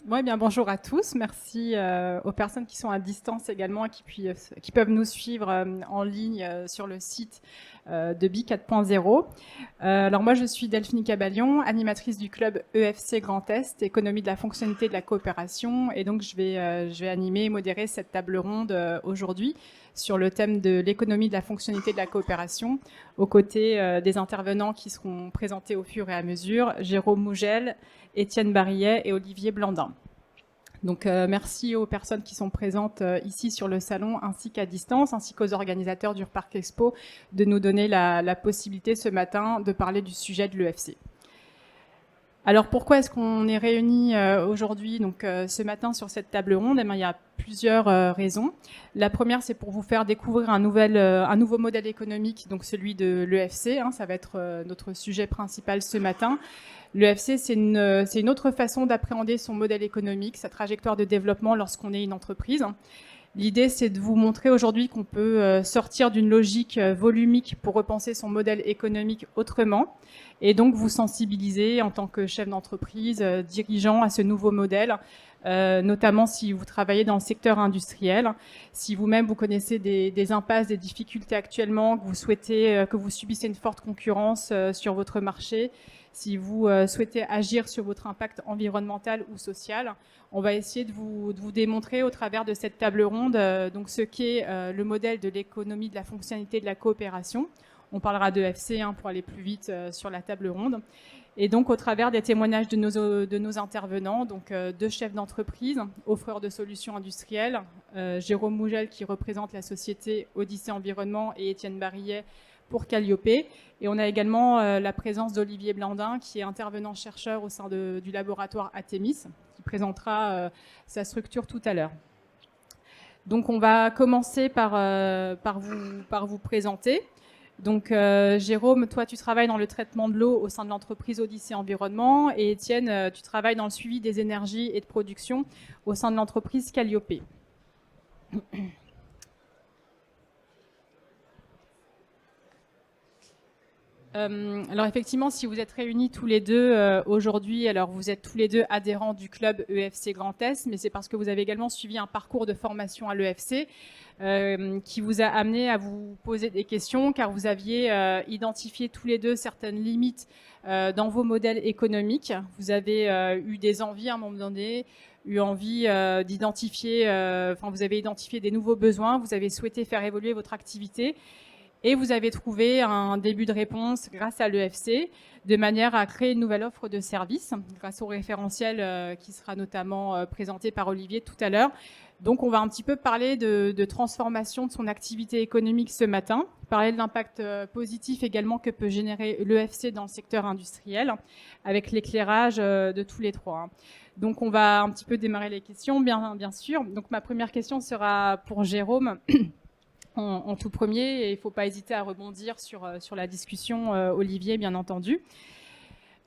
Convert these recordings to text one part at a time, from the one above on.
Ouais, bien, bonjour à tous. Merci aux personnes qui sont à distance également et qui peuvent nous suivre en ligne sur le site de BI 4.0. Alors moi, je suis Delphine Cabalion, animatrice du club EFC Grand Est, économie de la fonctionnalité et de la coopération. Et donc, je vais animer et modérer cette table ronde aujourd'hui sur le thème de l'économie de la fonctionnalité et de la coopération, aux côtés des intervenants qui seront présentés au fur et à mesure, Jérôme Mougel, Étienne Barillet et Olivier Blandin. Donc merci aux personnes qui sont présentes ici sur le salon ainsi qu'à distance, ainsi qu'aux organisateurs du Parc Expo de nous donner la possibilité ce matin de parler du sujet de l'EFC. Alors pourquoi est-ce qu'on est réunis aujourd'hui, donc ce matin sur cette table ronde? Il y a plusieurs raisons. La première, c'est pour vous faire découvrir un nouveau modèle économique, donc celui de l'EFC. Ça va être notre sujet principal ce matin. L'EFC, c'est une autre façon d'appréhender son modèle économique, sa trajectoire de développement lorsqu'on est une entreprise. L'idée, c'est de vous montrer aujourd'hui qu'on peut sortir d'une logique volumique pour repenser son modèle économique autrement et donc vous sensibiliser en tant que chef d'entreprise, dirigeant à ce nouveau modèle, notamment si vous travaillez dans le secteur industriel, si vous-même vous connaissez des impasses, des difficultés actuellement, que vous souhaitez, que vous subissez une forte concurrence sur votre marché, si vous souhaitez agir sur votre impact environnemental ou social. On va essayer de vous démontrer au travers de cette table ronde donc ce qu'est le modèle de l'économie de la fonctionnalité de la coopération. On parlera de FC pour aller plus vite sur la table ronde. Et donc au travers des témoignages de nos intervenants, donc deux chefs d'entreprise, offreurs de solutions industrielles, Jérôme Mougel qui représente la société Odyssée Environnement et Étienne Barillet pour Calliope. Et on a également la présence d'Olivier Blandin, qui est intervenant chercheur au sein du laboratoire Athemis, qui présentera sa structure tout à l'heure. Donc on va commencer par vous présenter. Donc Jérôme, toi tu travailles dans le traitement de l'eau au sein de l'entreprise Odyssée Environnement et Étienne, tu travailles dans le suivi des énergies et de production au sein de l'entreprise Calliope. Alors effectivement, si vous êtes réunis tous les deux aujourd'hui, alors vous êtes tous les deux adhérents du club EFC Grand Est, mais c'est parce que vous avez également suivi un parcours de formation à l'EFC qui vous a amené à vous poser des questions, car vous aviez identifié tous les deux certaines limites dans vos modèles économiques. Vous avez eu des envies à un moment donné, eu envie d'identifier, vous avez identifié des nouveaux besoins, vous avez souhaité faire évoluer votre activité. Et vous avez trouvé un début de réponse grâce à l'EFC, de manière à créer une nouvelle offre de service, grâce au référentiel qui sera notamment présenté par Olivier tout à l'heure. Donc on va un petit peu parler de transformation de son activité économique ce matin, parler de l'impact positif également que peut générer l'EFC dans le secteur industriel, avec l'éclairage de tous les trois. Donc on va un petit peu démarrer les questions, bien sûr. Donc ma première question sera pour Jérôme. En tout premier, et il ne faut pas hésiter à rebondir sur la discussion, Olivier, bien entendu.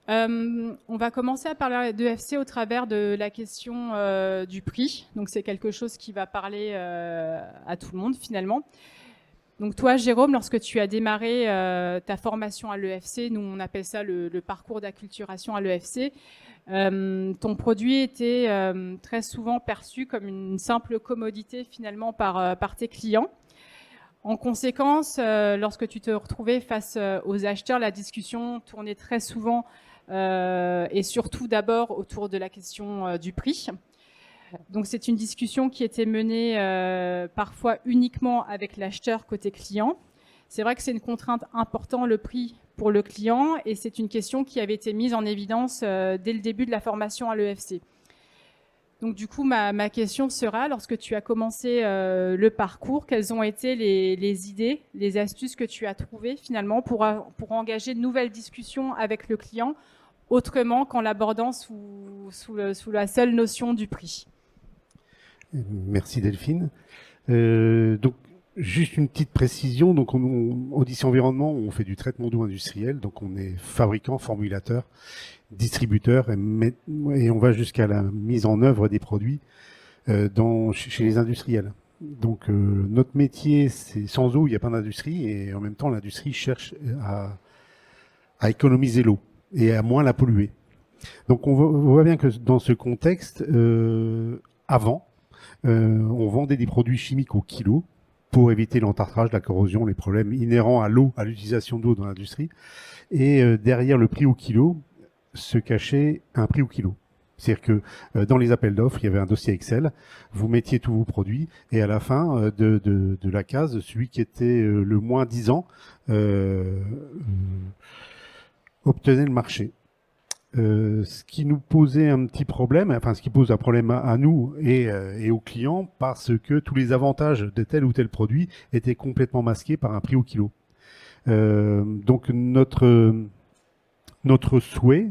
On va commencer à parler d'EFC au travers de la question du prix. Donc c'est quelque chose qui va parler à tout le monde finalement. Donc toi, Jérôme, lorsque tu as démarré ta formation à l'EFC, nous on appelle ça le parcours d'acculturation à l'EFC, ton produit était très souvent perçu comme une simple commodité finalement par tes clients. En conséquence, lorsque tu te retrouvais face aux acheteurs, la discussion tournait très souvent et surtout d'abord autour de la question du prix. Donc c'est une discussion qui était menée parfois uniquement avec l'acheteur côté client. C'est vrai que c'est une contrainte importante, le prix pour le client, et c'est une question qui avait été mise en évidence dès le début de la formation à l'EFC. Donc du coup, ma question sera, lorsque tu as commencé le parcours, quelles ont été les idées, les astuces que tu as trouvées finalement pour engager de nouvelles discussions avec le client, autrement qu'en l'abordant sous la seule notion du prix? Merci Delphine. Donc juste une petite précision, donc Odyssée Environnement, on fait du traitement d'eau industriel, donc on est fabricant, formulateur, distributeur et on va jusqu'à la mise en œuvre des produits chez les industriels. Donc notre métier, c'est sans eau, il n'y a pas d'industrie, et en même temps l'industrie cherche à économiser l'eau et à moins la polluer. Donc on voit bien que dans ce contexte, avant, on vendait des produits chimiques au kilo pour éviter l'entartrage, la corrosion, les problèmes inhérents à l'eau, à l'utilisation d'eau dans l'industrie. Et derrière le prix au kilo se cachait un prix au kilo. C'est-à-dire que dans les appels d'offres, il y avait un dossier Excel, vous mettiez tous vos produits, et à la fin de la case, celui qui était le moins 10 ans obtenait le marché. Ce qui nous posait un petit problème, enfin ce qui pose un problème à nous et aux clients, parce que tous les avantages de tel ou tel produit étaient complètement masqués par un prix au kilo. Donc notre souhait,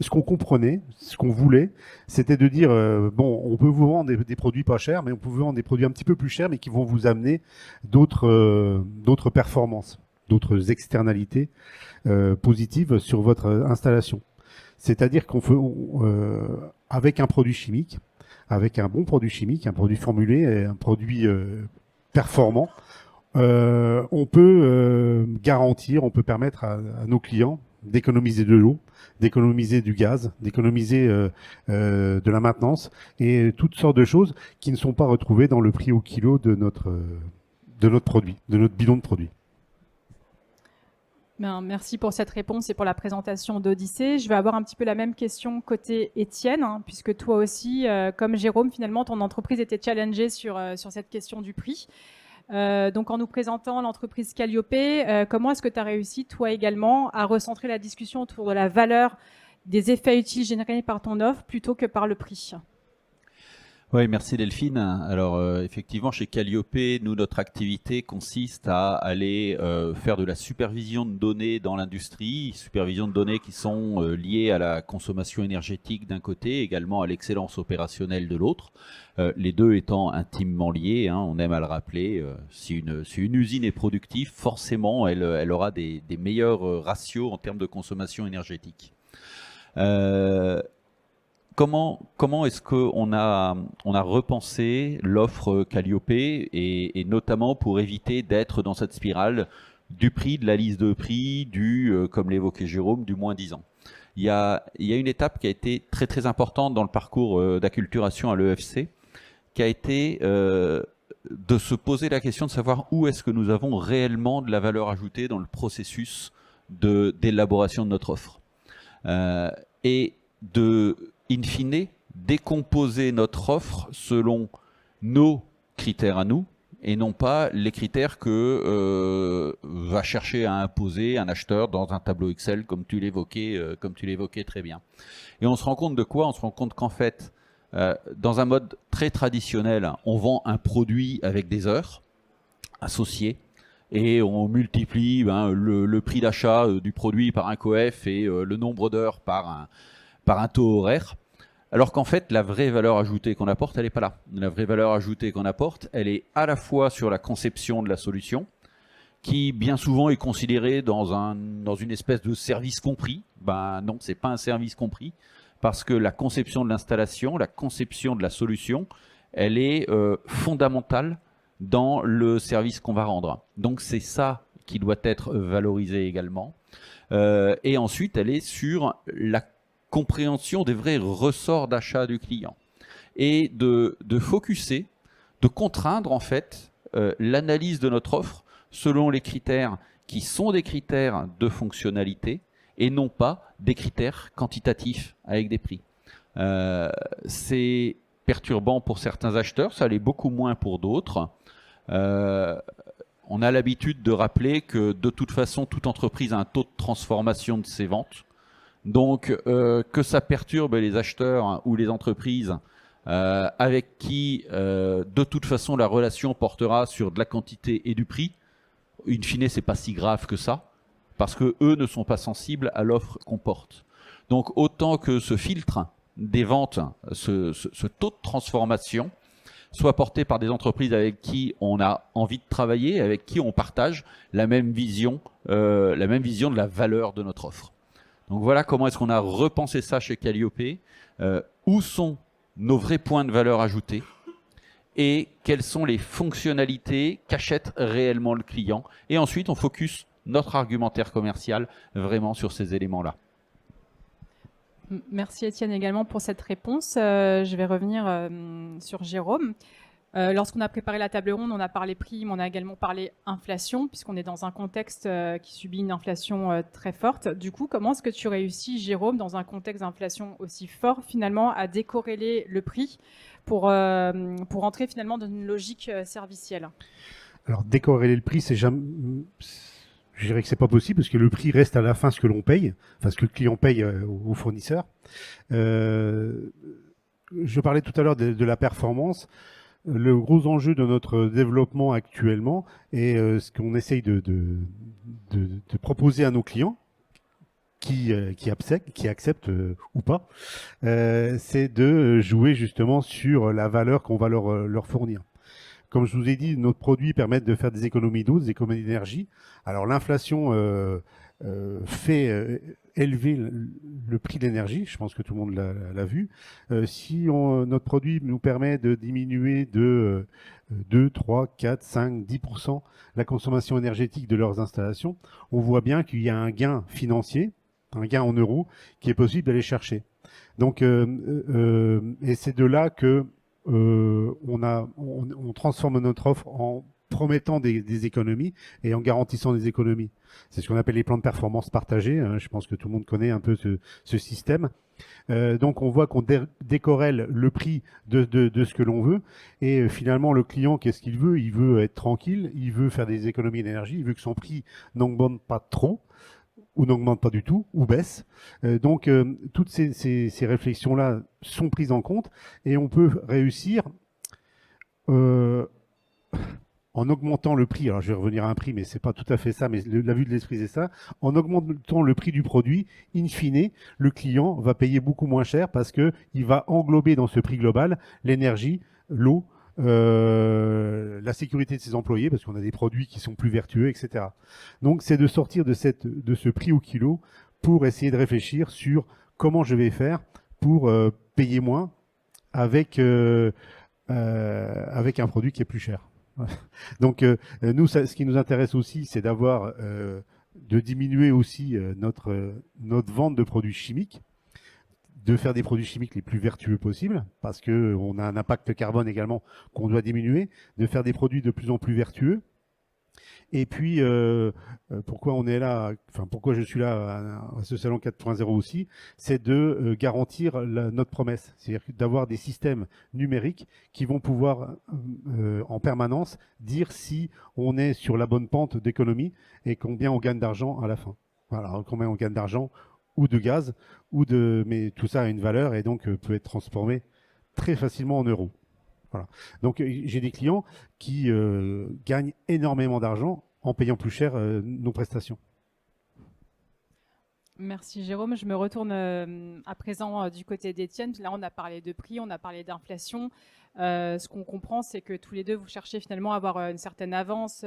ce qu'on comprenait, ce qu'on voulait, c'était de dire bon, on peut vous vendre des produits pas chers, mais on peut vous vendre des produits un petit peu plus chers, mais qui vont vous amener d'autres performances, d'autres externalités positives sur votre installation. C'est-à-dire qu'on fait avec un produit chimique, avec un bon produit chimique, un produit formulé, un produit performant, on peut garantir, on peut permettre à nos clients d'économiser de l'eau, d'économiser du gaz, d'économiser de la maintenance et toutes sortes de choses qui ne sont pas retrouvées dans le prix au kilo de notre produit, de notre bidon de produit. Bien, merci pour cette réponse et pour la présentation d'Odyssée. Je vais avoir un petit peu la même question côté Étienne, hein, puisque toi aussi, comme Jérôme, finalement, ton entreprise était challengée sur cette question du prix. Donc, en nous présentant l'entreprise Calliope, comment est-ce que tu as réussi, toi également, à recentrer la discussion autour de la valeur des effets utiles générés par ton offre plutôt que par le prix? Oui, merci Delphine. Alors effectivement, chez Calliope, nous, notre activité consiste à aller faire de la supervision de données dans l'industrie, supervision de données qui sont liées à la consommation énergétique d'un côté, également à l'excellence opérationnelle de l'autre, les deux étant intimement liés, hein, on aime à le rappeler. Si une usine est productive, forcément, elle aura des meilleurs ratios en termes de consommation énergétique. Comment est-ce qu'on a repensé l'offre Calliope et notamment pour éviter d'être dans cette spirale du prix, de la liste de prix, comme l'évoquait Jérôme, du moins 10 ans. Il y a une étape qui a été très très importante dans le parcours d'acculturation à l'EFC, qui a été de se poser la question de savoir où est-ce que nous avons réellement de la valeur ajoutée dans le processus d'élaboration de notre offre. Et in fine, décomposer notre offre selon nos critères à nous et non pas les critères que va chercher à imposer un acheteur dans un tableau Excel comme tu l'évoquais très bien. Et on se rend compte de quoi? On se rend compte qu'en fait, dans un mode très traditionnel, on vend un produit avec des heures associées et on multiplie le prix d'achat du produit par un coef et le nombre d'heures par un taux horaire, alors qu'en fait, la vraie valeur ajoutée qu'on apporte, elle n'est pas là. La vraie valeur ajoutée qu'on apporte, elle est à la fois sur la conception de la solution, qui bien souvent est considérée dans une espèce de service compris. Ben non, c'est pas un service compris, parce que la conception de l'installation, la conception de la solution, elle est fondamentale dans le service qu'on va rendre. Donc c'est ça qui doit être valorisé également. Et ensuite, elle est sur la compréhension des vrais ressorts d'achat du client et de focuser, de contraindre en fait l'analyse de notre offre selon les critères qui sont des critères de fonctionnalité et non pas des critères quantitatifs avec des prix. C'est perturbant pour certains acheteurs, ça l'est beaucoup moins pour d'autres. On a l'habitude de rappeler que de toute façon, toute entreprise a un taux de transformation de ses ventes. Donc, que ça perturbe les acheteurs ou les entreprises avec qui, de toute façon, la relation portera sur de la quantité et du prix, in fine, c'est pas si grave que ça, parce que eux ne sont pas sensibles à l'offre qu'on porte. Donc, autant que ce filtre des ventes, ce taux de transformation, soit porté par des entreprises avec qui on a envie de travailler, avec qui on partage la même vision de la valeur de notre offre. Donc voilà comment est-ce qu'on a repensé ça chez Calliope, où sont nos vrais points de valeur ajoutés et quelles sont les fonctionnalités qu'achète réellement le client. Et ensuite, on focus notre argumentaire commercial vraiment sur ces éléments-là. Merci Étienne également pour cette réponse. Je vais revenir sur Jérôme. Lorsqu'on a préparé la table ronde, on a parlé prix, mais on a également parlé inflation, puisqu'on est dans un contexte qui subit une inflation très forte. Du coup, comment est-ce que tu réussis, Jérôme, dans un contexte d'inflation aussi fort, finalement, à décorréler le prix pour entrer finalement dans une logique servicielle? Alors, décorréler le prix, c'est jamais... Je dirais que c'est pas possible parce que le prix reste à la fin ce que l'on paye, enfin ce que le client paye au fournisseur. Je parlais tout à l'heure de la performance. Le gros enjeu de notre développement actuellement est ce qu'on essaye de proposer à nos clients qui acceptent ou pas, c'est de jouer justement sur la valeur qu'on va leur fournir. Comme je vous ai dit, notre produit permet de faire des économies d'eau, des économies d'énergie. Alors l'inflation fait élever le prix de l'énergie, je pense que tout le monde l'a vu. Si notre produit nous permet de diminuer de 2, 3, 4, 5, 10% la consommation énergétique de leurs installations, on voit bien qu'il y a un gain financier, un gain en euros, qui est possible d'aller chercher. Donc, et c'est de là que on transforme notre offre en promettant des économies et en garantissant des économies. C'est ce qu'on appelle les plans de performance partagés. Hein. Je pense que tout le monde connaît un peu ce système. Donc on voit qu'on décorrèle le prix de ce que l'on veut et finalement le client, qu'est-ce qu'il veut? Il veut être tranquille, il veut faire des économies d'énergie, il veut que son prix n'augmente pas trop ou n'augmente pas du tout, ou baisse. Donc toutes ces réflexions-là sont prises en compte et on peut réussir en augmentant le prix. Alors je vais revenir à un prix, mais c'est pas tout à fait ça, mais la vue de l'esprit c'est ça. En augmentant le prix du produit, in fine, le client va payer beaucoup moins cher parce que il va englober dans ce prix global l'énergie, l'eau, la sécurité de ses employés, parce qu'on a des produits qui sont plus vertueux, etc. Donc c'est de sortir de ce prix au kilo pour essayer de réfléchir sur comment je vais faire pour payer moins avec un produit qui est plus cher. Donc nous, ce qui nous intéresse aussi, c'est d'avoir de diminuer aussi notre vente de produits chimiques, de faire des produits chimiques les plus vertueux possibles, parce que on a un impact carbone également qu'on doit diminuer, de faire des produits de plus en plus vertueux. Et puis, pourquoi on est là, enfin pourquoi je suis là à ce salon 4.0 aussi, c'est de garantir notre promesse, c'est-à-dire d'avoir des systèmes numériques qui vont pouvoir en permanence dire si on est sur la bonne pente d'économie et combien on gagne d'argent à la fin. Voilà, combien on gagne d'argent ou de gaz, mais tout ça a une valeur et donc peut être transformé très facilement en euros. Voilà. Donc j'ai des clients qui gagnent énormément d'argent en payant plus cher nos prestations. Merci Jérôme. Je me retourne à présent du côté d'Étienne. Là, on a parlé de prix, on a parlé d'inflation. Ce qu'on comprend, c'est que tous les deux, vous cherchez finalement à avoir une certaine avance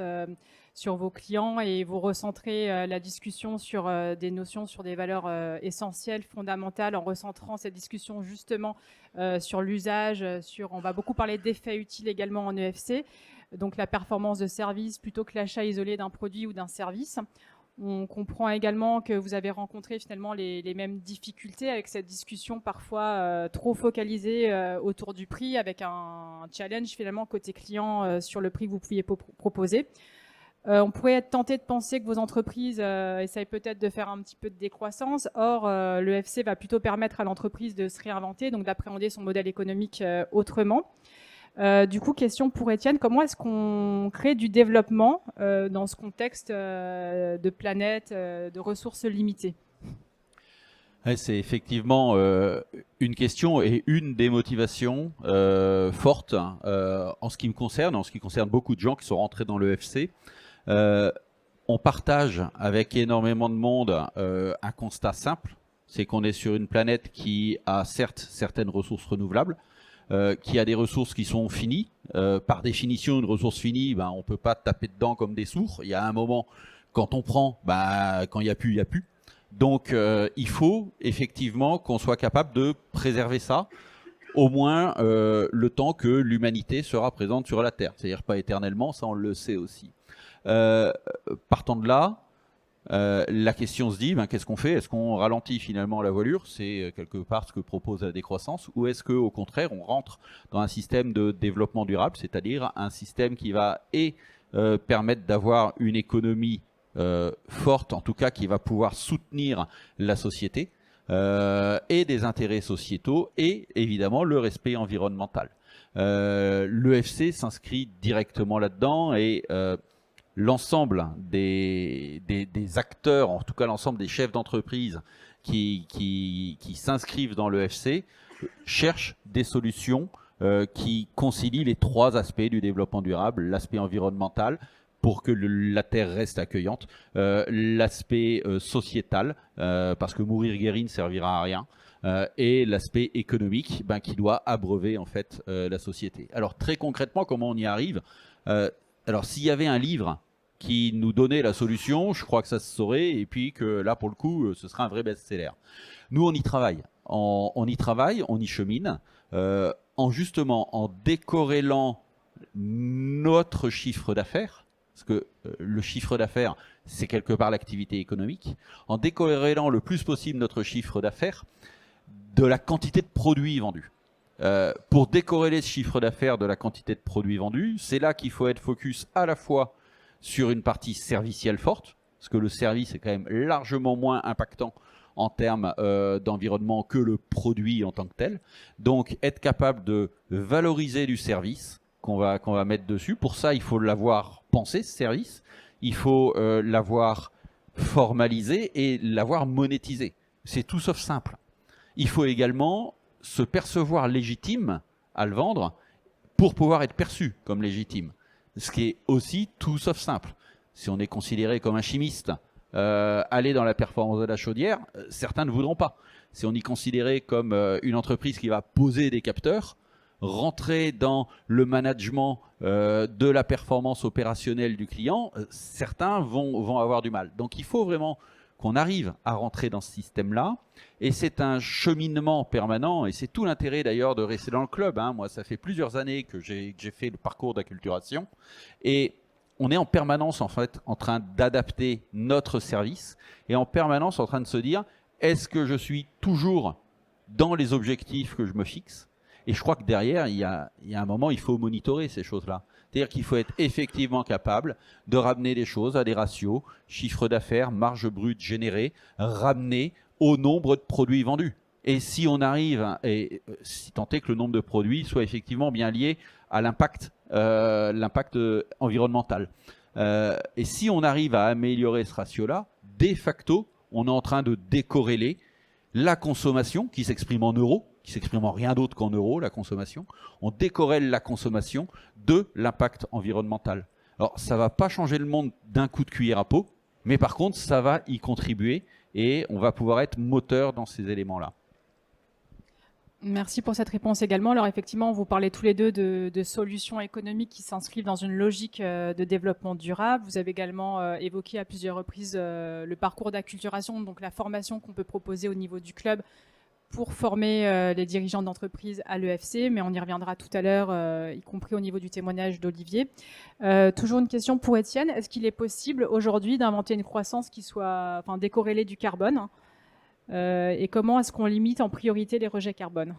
sur vos clients et vous recentrez la discussion sur des notions, sur des valeurs essentielles, fondamentales, en recentrant cette discussion justement sur l'usage, on va beaucoup parler d'effets utiles également en EFC, donc la performance de service plutôt que l'achat isolé d'un produit ou d'un service. On comprend également que vous avez rencontré finalement les mêmes difficultés avec cette discussion parfois trop focalisée autour du prix, avec un challenge finalement côté client sur le prix que vous pouviez proposer. On pourrait être tenté de penser que vos entreprises essayent peut-être de faire un petit peu de décroissance. Or, le FC va plutôt permettre à l'entreprise de se réinventer, donc d'appréhender son modèle économique autrement. Du coup, question pour Étienne, comment est-ce qu'on crée du développement dans ce contexte de planète, de ressources limitées? Ouais, c'est effectivement une question et une des motivations fortes en ce qui me concerne, en ce qui concerne beaucoup de gens qui sont rentrés dans l'EFC. On partage avec énormément de monde un constat simple, c'est qu'on est sur une planète qui a certes certaines ressources renouvelables, qui a des ressources qui sont finies. Par définition, une ressource finie, ben, on ne peut pas taper dedans comme des sourds. Il y a un moment, quand on prend, ben, quand il n'y a plus, il n'y a plus. Donc, il faut effectivement qu'on soit capable de préserver ça, au moins le temps que l'humanité sera présente sur la Terre. C'est-à-dire pas éternellement, ça on le sait aussi. Partant de là, la question se dit, qu'est-ce qu'on fait? Est-ce qu'on ralentit finalement la voilure? C'est quelque part ce que propose la décroissance. Ou est-ce qu'au contraire, on rentre dans un système de développement durable, c'est-à-dire un système qui va permettre d'avoir une économie forte, en tout cas qui va pouvoir soutenir la société, et des intérêts sociétaux, et évidemment le respect environnemental. L'EFC s'inscrit directement là-dedans, et l'ensemble des acteurs, en tout cas l'ensemble des chefs d'entreprise qui s'inscrivent dans l'EFC cherchent des solutions qui concilient les 3 aspects du développement durable: l'aspect environnemental, pour que la Terre reste accueillante, l'aspect sociétal, parce que mourir guéri ne servira à rien, et l'aspect économique, qui doit abreuver en fait la société. Alors très concrètement, comment on y arrive? Alors s'il y avait un livre qui nous donnait la solution, je crois que ça se saurait, et puis que là pour le coup ce serait un vrai best-seller. Nous on y travaille, on y chemine, en décorrélant notre chiffre d'affaires, parce que le chiffre d'affaires, c'est quelque part l'activité économique, en décorrélant le plus possible notre chiffre d'affaires de la quantité de produits vendus. Pour décorréler ce chiffre d'affaires de la quantité de produits vendus, c'est là qu'il faut être focus à la fois sur une partie servicielle forte, parce que le service est quand même largement moins impactant en termes d'environnement que le produit en tant que tel. Donc être capable de valoriser du service qu'on va mettre dessus. Pour ça, il faut l'avoir pensé, ce service. Il faut l'avoir formalisé et l'avoir monétisé. C'est tout sauf simple. Il faut également se percevoir légitime à le vendre pour pouvoir être perçu comme légitime. Ce qui est aussi tout sauf simple. Si on est considéré comme un chimiste, aller dans la performance de la chaudière, certains ne voudront pas. Si on est considéré comme une entreprise qui va poser des capteurs, rentrer dans le management de la performance opérationnelle du client, certains vont avoir du mal. Donc il faut vraiment qu'on arrive à rentrer dans ce système-là, et c'est un cheminement permanent, et c'est tout l'intérêt d'ailleurs de rester dans le club. Moi, ça fait plusieurs années que j'ai fait le parcours d'acculturation, et on est en permanence en fait en train d'adapter notre service, et en permanence en train de se dire, est-ce que je suis toujours dans les objectifs que je me fixe? Et je crois que derrière, il y a un moment, il faut monitorer ces choses-là. C'est-à-dire qu'il faut être effectivement capable de ramener les choses à des ratios, chiffre d'affaires, marge brute générée, ramener au nombre de produits vendus. Et si on arrive, et si tant est que le nombre de produits soit effectivement bien lié à l'impact environnemental. Et si on arrive à améliorer ce ratio-là, de facto, on est en train de décorréler la consommation, qui s'exprime en euros, qui s'exprime en rien d'autre qu'en euros, la consommation, on décorrèle la consommation de l'impact environnemental. Alors, ça ne va pas changer le monde d'un coup de cuillère à peau, mais par contre, ça va y contribuer, et on va pouvoir être moteur dans ces éléments-là. Merci pour cette réponse également. Alors effectivement, vous parlez tous les deux de solutions économiques qui s'inscrivent dans une logique de développement durable. Vous avez également évoqué à plusieurs reprises le parcours d'acculturation, donc la formation qu'on peut proposer au niveau du club pour former les dirigeants d'entreprise à l'EFC, mais on y reviendra tout à l'heure, y compris au niveau du témoignage d'Olivier. Toujours une question pour Étienne. Est-ce qu'il est possible aujourd'hui d'inventer une croissance qui soit décorrélée du carbone ? Et comment est-ce qu'on limite en priorité les rejets carbone?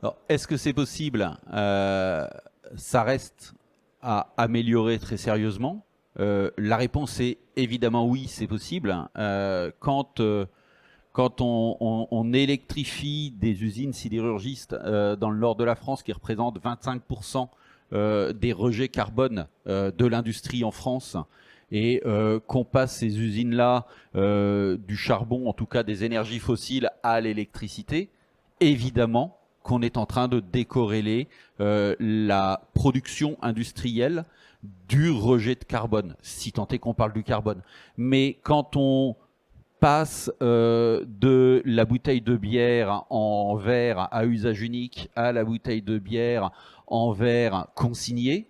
Alors, est-ce que c'est possible? Ça reste à améliorer très sérieusement. La réponse est évidemment oui, c'est possible. Quand on électrifie des usines sidérurgistes dans le nord de la France, qui représentent 25% des rejets carbone de l'industrie en France, et qu'on passe ces usines-là du charbon, en tout cas des énergies fossiles, à l'électricité, évidemment qu'on est en train de décorréler la production industrielle du rejet de carbone, si tant est qu'on parle du carbone. Mais quand on passe de la bouteille de bière en verre à usage unique à la bouteille de bière en verre consigné,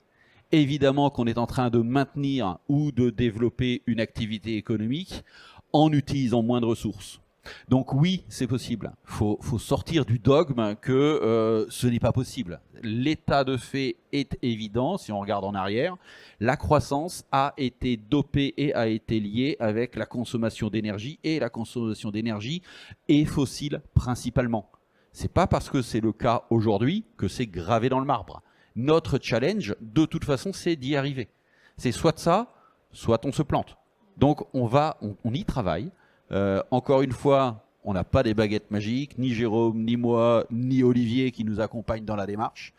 évidemment qu'on est en train de maintenir ou de développer une activité économique en utilisant moins de ressources. Donc oui, c'est possible. Faut sortir du dogme que ce n'est pas possible. L'état de fait est évident, si on regarde en arrière. La croissance a été dopée et a été liée avec la consommation d'énergie, et la consommation d'énergie est fossile principalement. C'est pas parce que c'est le cas aujourd'hui que c'est gravé dans le marbre. Notre challenge, de toute façon, c'est d'y arriver. C'est soit ça, soit on se plante. Donc on y travaille. Encore une fois, on n'a pas des baguettes magiques, ni Jérôme, ni moi, ni Olivier qui nous accompagnent dans la démarche.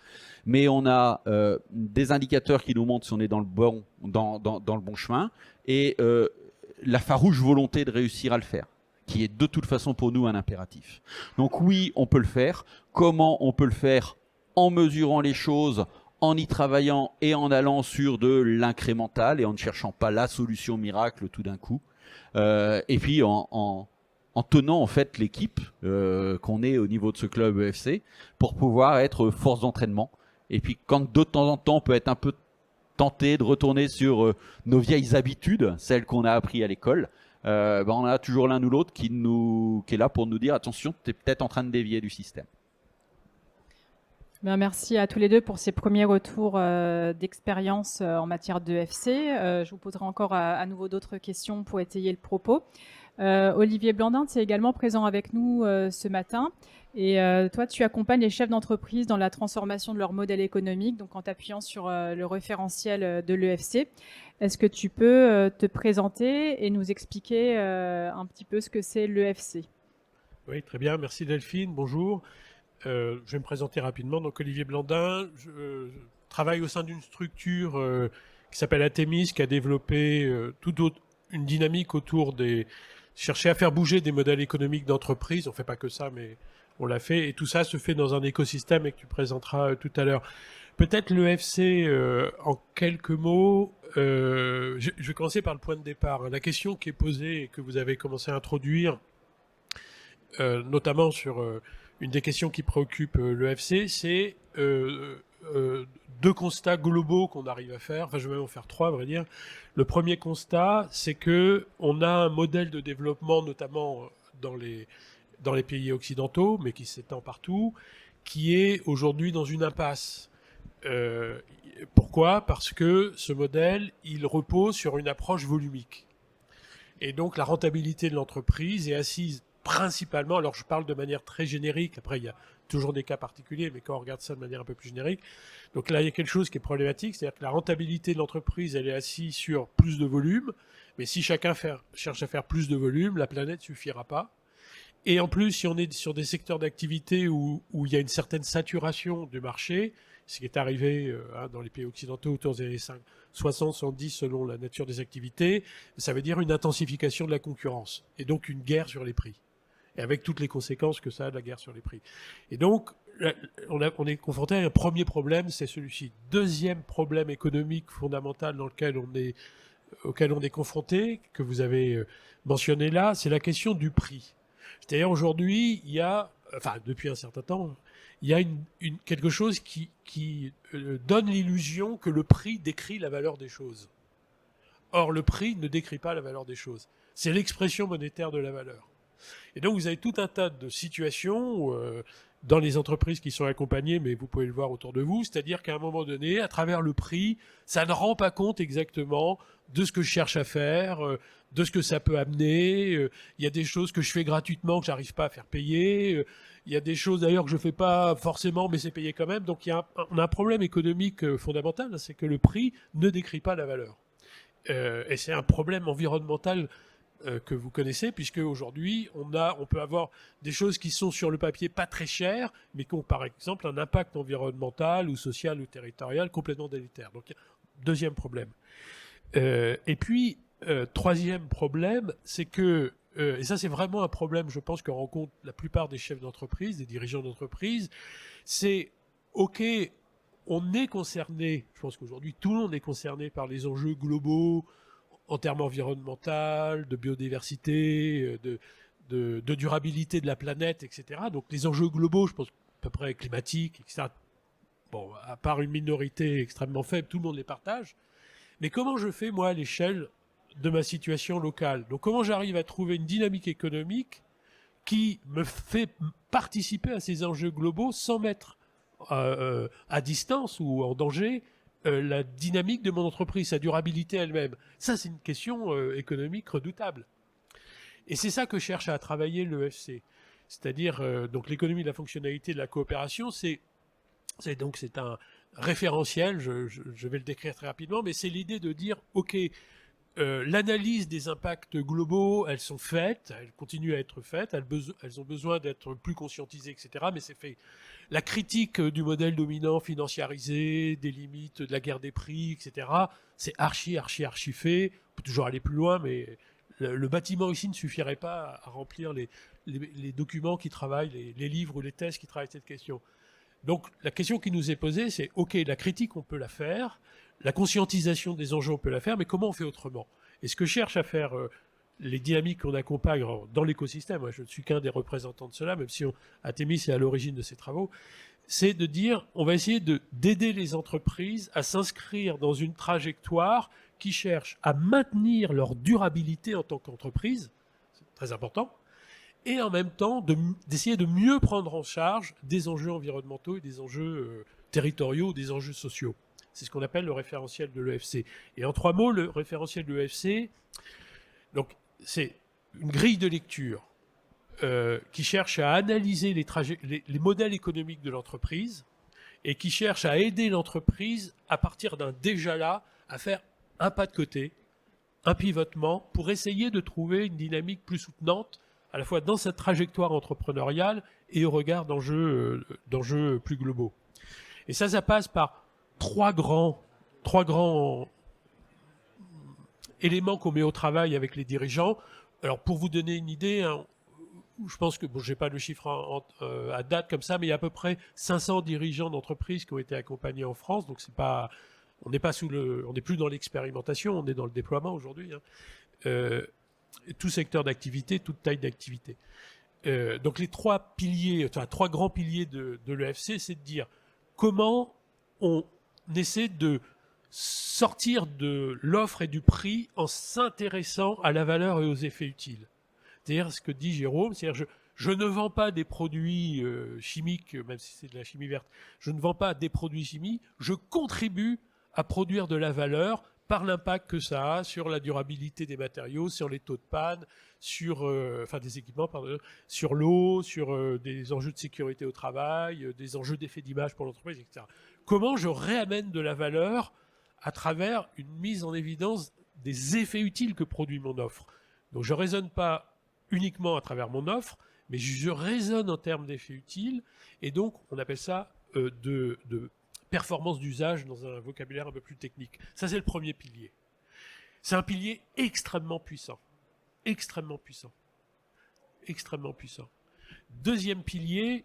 Mais on a des indicateurs qui nous montrent si on est dans le bon chemin, et la farouche volonté de réussir à le faire, qui est de toute façon pour nous un impératif. Donc oui, on peut le faire. Comment on peut le faire? En mesurant les choses, en y travaillant et en allant sur de l'incrémental et en ne cherchant pas la solution miracle tout d'un coup. Et puis en tenant en fait l'équipe qu'on est au niveau de ce club EFC pour pouvoir être force d'entraînement. Et puis quand de temps en temps on peut être un peu tenté de retourner sur nos vieilles habitudes, celles qu'on a appris à l'école, on a toujours l'un ou l'autre qui est là pour nous dire attention, tu es peut-être en train de dévier du système. Merci à tous les deux pour ces premiers retours d'expérience en matière d'EFC. Je vous poserai encore à nouveau d'autres questions pour étayer le propos. Olivier Blandin, tu es également présent avec nous ce matin. Et toi, tu accompagnes les chefs d'entreprise dans la transformation de leur modèle économique, donc en t'appuyant sur le référentiel de l'EFC. Est-ce que tu peux te présenter et nous expliquer un petit peu ce que c'est l'EFC? Oui, très bien. Merci Delphine. Bonjour. Je vais me présenter rapidement. Donc Olivier Blandin, je travaille au sein d'une structure qui s'appelle Atemis, qui a développé une dynamique autour chercher à faire bouger des modèles économiques d'entreprise. On fait pas que ça, mais on l'a fait. Et tout ça se fait dans un écosystème et que tu présenteras tout à l'heure. Peut-être l'EFC en quelques mots. Je vais commencer par le point de départ. La question qui est posée et que vous avez commencé à introduire, notamment sur une des questions qui préoccupent l'EFC, c'est deux constats globaux qu'on arrive à faire. Enfin, je vais même en faire trois, à vrai dire. Le premier constat, c'est que on a un modèle de développement, notamment dans les pays occidentaux, mais qui s'étend partout, qui est aujourd'hui dans une impasse. Pourquoi? Parce que ce modèle, il repose sur une approche volumique. Et donc, la rentabilité de l'entreprise est assise principalement, alors je parle de manière très générique, après il y a toujours des cas particuliers, mais quand on regarde ça de manière un peu plus générique, donc là il y a quelque chose qui est problématique, c'est-à-dire que la rentabilité de l'entreprise, elle est assise sur plus de volume, mais si chacun cherche à faire plus de volume, la planète suffira pas. Et en plus, si on est sur des secteurs d'activité où il y a une certaine saturation du marché, ce qui est arrivé dans les pays occidentaux autour des années 60, 70 selon la nature des activités, ça veut dire une intensification de la concurrence et donc une guerre sur les prix. Et avec toutes les conséquences que ça a de la guerre sur les prix. Et donc, on est confronté à un premier problème, c'est celui-ci. Deuxième problème économique fondamental auquel on est confronté, que vous avez mentionné là, c'est la question du prix. C'est-à-dire aujourd'hui, depuis un certain temps, il y a quelque chose qui donne l'illusion que le prix décrit la valeur des choses. Or, le prix ne décrit pas la valeur des choses. C'est l'expression monétaire de la valeur. Et donc, vous avez tout un tas de situations dans les entreprises qui sont accompagnées, mais vous pouvez le voir autour de vous, c'est-à-dire qu'à un moment donné, à travers le prix, ça ne rend pas compte exactement de ce que je cherche à faire, de ce que ça peut amener. Il y a des choses que je fais gratuitement que j'arrive pas à faire payer. Il y a des choses d'ailleurs que je fais pas forcément, mais c'est payé quand même. Donc, on a un problème économique fondamental, c'est que le prix ne décrit pas la valeur. Et c'est un problème environnemental que vous connaissez, puisque aujourd'hui on peut avoir des choses qui sont sur le papier pas très chères, mais qui ont par exemple un impact environnemental ou social ou territorial complètement délétère. Donc deuxième problème. Et puis troisième problème, c'est que et ça c'est vraiment un problème, je pense, que rencontrent la plupart des chefs d'entreprise, des dirigeants d'entreprise, c'est ok. On est concerné, je pense qu'aujourd'hui tout le monde est concerné par les enjeux globaux en termes environnementaux, de biodiversité, de durabilité de la planète, etc. Donc les enjeux globaux, je pense à peu près climatiques, etc. Bon, à part une minorité extrêmement faible, tout le monde les partage. Mais comment je fais, moi, à l'échelle de ma situation locale? Donc comment j'arrive à trouver une dynamique économique qui me fait participer à ces enjeux globaux sans mettre à distance ou en danger la dynamique de mon entreprise, sa durabilité elle-même. Ça, c'est une question économique redoutable. Et c'est ça que cherche à travailler l'EFC. C'est-à-dire, donc l'économie de la fonctionnalité de la coopération, c'est un référentiel, je vais le décrire très rapidement, mais c'est l'idée de dire, OK, l'analyse des impacts globaux, elles sont faites, elles continuent à être faites, elles ont besoin d'être plus conscientisées, etc., mais c'est fait. La critique du modèle dominant financiarisé, des limites de la guerre des prix, etc., c'est archi fait. On peut toujours aller plus loin, mais le bâtiment ici ne suffirait pas à remplir les documents qui travaillent, les livres ou les thèses qui travaillent cette question. Donc la question qui nous est posée, c'est OK, la critique, on peut la faire, la conscientisation des enjeux, on peut la faire, mais comment on fait autrement? Et ce que cherche à faire les dynamiques qu'on accompagne dans l'écosystème, moi je ne suis qu'un des représentants de cela, même si Athémis est à l'origine de ces travaux, c'est de dire, on va essayer d'aider les entreprises à s'inscrire dans une trajectoire qui cherche à maintenir leur durabilité en tant qu'entreprise, c'est très important, et en même temps d'essayer de mieux prendre en charge des enjeux environnementaux et des enjeux territoriaux, des enjeux sociaux. C'est ce qu'on appelle le référentiel de l'EFC. Et en 3 mots, le référentiel de l'EFC, donc c'est une grille de lecture qui cherche à analyser les modèles économiques de l'entreprise et qui cherche à aider l'entreprise à partir d'un déjà là à faire un pas de côté, un pivotement pour essayer de trouver une dynamique plus soutenante à la fois dans cette trajectoire entrepreneuriale et au regard d'enjeux plus globaux. Et ça passe par trois grands éléments qu'on met au travail avec les dirigeants. Alors pour vous donner une idée, hein, je pense que, bon, j'ai pas le chiffre à date comme ça, mais il y a à peu près 500 dirigeants d'entreprises qui ont été accompagnés en France, donc c'est pas, on n'est plus dans l'expérimentation, on est dans le déploiement aujourd'hui. Hein. Tout secteur d'activité, toute taille d'activité. Donc les trois grands piliers de l'EFC, c'est de dire comment on essaie de sortir de l'offre et du prix en s'intéressant à la valeur et aux effets utiles. C'est-à-dire ce que dit Jérôme, c'est-à-dire je ne vends pas des produits chimiques, même si c'est de la chimie verte, je ne vends pas des produits chimiques, je contribue à produire de la valeur par l'impact que ça a sur la durabilité des matériaux, sur les taux de panne, sur des équipements, pardon, sur l'eau, sur des enjeux de sécurité au travail, des enjeux d'effet d'image pour l'entreprise, etc. Comment je réamène de la valeur à travers une mise en évidence des effets utiles que produit mon offre. Donc je ne raisonne pas uniquement à travers mon offre, mais je raisonne en termes d'effets utiles, et donc on appelle ça de performance d'usage dans un vocabulaire un peu plus technique. Ça, c'est le premier pilier. C'est un pilier extrêmement puissant. Extrêmement puissant. Extrêmement puissant. Deuxième pilier,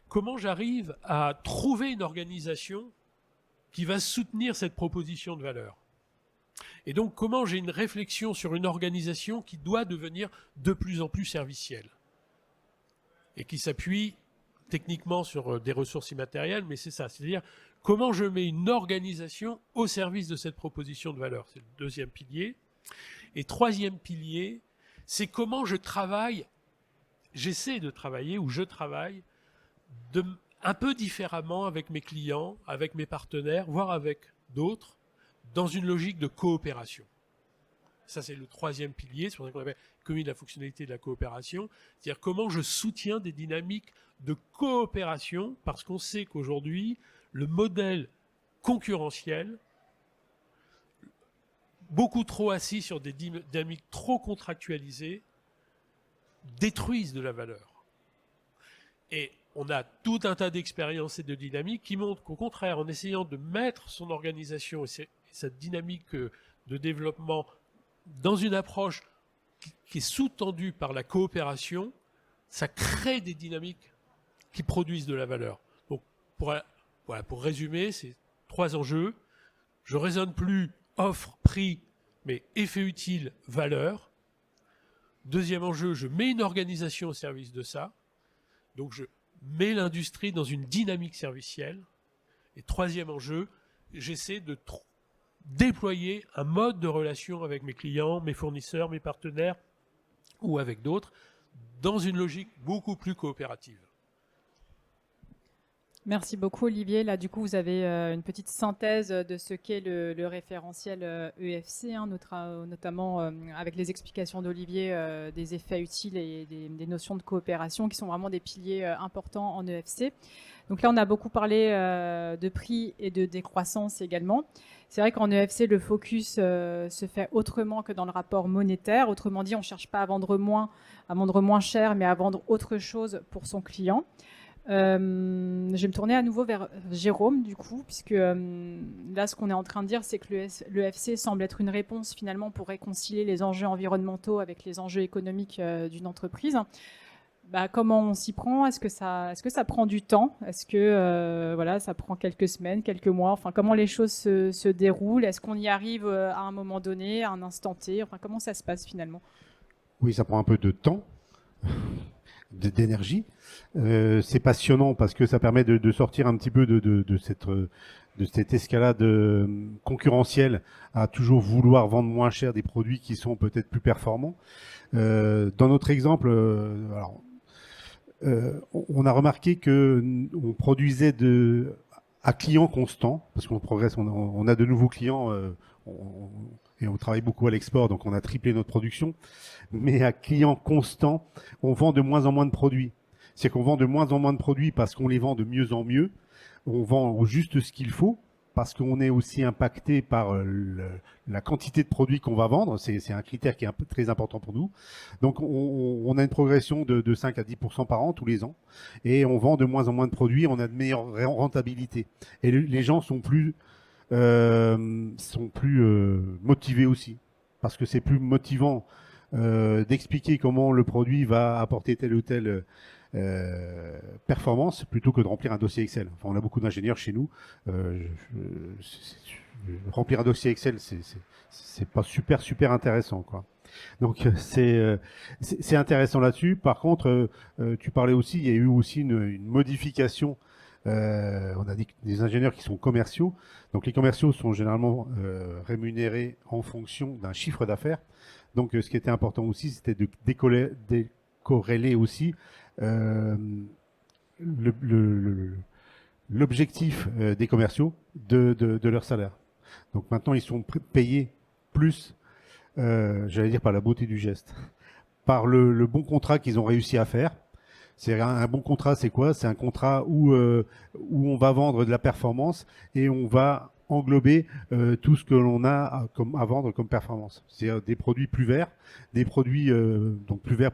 comment j'arrive à trouver une organisation qui va soutenir cette proposition de valeur. Et donc, comment j'ai une réflexion sur une organisation qui doit devenir de plus en plus servicielle et qui s'appuie techniquement sur des ressources immatérielles, mais c'est ça. C'est-à-dire, comment je mets une organisation au service de cette proposition de valeur. C'est le deuxième pilier. Et troisième pilier, c'est comment j'essaie de travailler, ou je travaille, un peu différemment avec mes clients, avec mes partenaires, voire avec d'autres, dans une logique de coopération. Ça, c'est le troisième pilier, c'est pour ça qu'on appelle l'économie de la fonctionnalité de la coopération, c'est-à-dire comment je soutiens des dynamiques de coopération, parce qu'on sait qu'aujourd'hui, le modèle concurrentiel, beaucoup trop assis sur des dynamiques trop contractualisées, détruisent de la valeur. Et on a tout un tas d'expériences et de dynamiques qui montrent qu'au contraire, en essayant de mettre son organisation et cette dynamique de développement dans une approche qui est sous-tendue par la coopération, ça crée des dynamiques qui produisent de la valeur. Donc, pour résumer, c'est 3 enjeux. Je ne raisonne plus offre, prix, mais effet utile, valeur. Deuxième enjeu, je mets une organisation au service de ça. Donc, je mets l'industrie dans une dynamique servicielle. Et troisième enjeu, j'essaie de déployer un mode de relation avec mes clients, mes fournisseurs, mes partenaires ou avec d'autres, dans une logique beaucoup plus coopérative. Merci beaucoup Olivier. Là, du coup, vous avez une petite synthèse de ce qu'est le référentiel EFC, hein, notamment avec les explications d'Olivier des effets utiles et des notions de coopération qui sont vraiment des piliers importants en EFC. Donc là, on a beaucoup parlé de prix et de décroissance également. C'est vrai qu'en EFC, le focus se fait autrement que dans le rapport monétaire. Autrement dit, on ne cherche pas à vendre moins cher, mais à vendre autre chose pour son client. Je vais me tourner à nouveau vers Jérôme, du coup, puisque là, ce qu'on est en train de dire, c'est que l'EFC semble être une réponse finalement pour réconcilier les enjeux environnementaux avec les enjeux économiques d'une entreprise. Comment on s'y prend? Est-ce que ça prend du temps? Est-ce que voilà, ça prend quelques semaines, quelques mois? Enfin, comment les choses se déroulent? Est-ce qu'on y arrive à un moment donné, à un instant T? Enfin, comment ça se passe finalement? Oui, ça prend un peu de temps, d'énergie. C'est passionnant parce que ça permet de sortir un petit peu de cette escalade concurrentielle à toujours vouloir vendre moins cher des produits qui sont peut-être plus performants. Dans notre exemple, on a remarqué que on produisait à client constant, parce qu'on progresse, on a de nouveaux clients, et on travaille beaucoup à l'export, donc on a triplé notre production. Mais à client constant, on vend de moins en moins de produits. C'est qu'on vend de moins en moins de produits parce qu'on les vend de mieux en mieux. On vend au juste ce qu'il faut, parce qu'on est aussi impacté par la quantité de produits qu'on va vendre. C'est un critère qui est très important pour nous. Donc on a une progression de 5 à 10% par an tous les ans. Et on vend de moins en moins de produits, on a de meilleures rentabilités. Et les gens sont plus motivés aussi. Parce que c'est plus motivant d'expliquer comment le produit va apporter telle ou telle performance plutôt que de remplir un dossier Excel. Enfin, on a beaucoup d'ingénieurs chez nous. Remplir un dossier Excel, c'est pas super intéressant, quoi. Donc c'est intéressant là-dessus. Par contre, tu parlais aussi, il y a eu aussi une modification. On a des ingénieurs qui sont commerciaux. Donc les commerciaux sont généralement rémunérés en fonction d'un chiffre d'affaires. Donc ce qui était important aussi, c'était de décorréler aussi l'objectif des commerciaux de leur salaire. Donc maintenant, ils sont payés plus, j'allais dire par la beauté du geste, par le bon contrat qu'ils ont réussi à faire. C'est un bon contrat, c'est quoi? C'est un contrat où on va vendre de la performance et on va englober tout ce que l'on a à vendre comme performance. C'est des produits plus verts, des produits donc plus verts,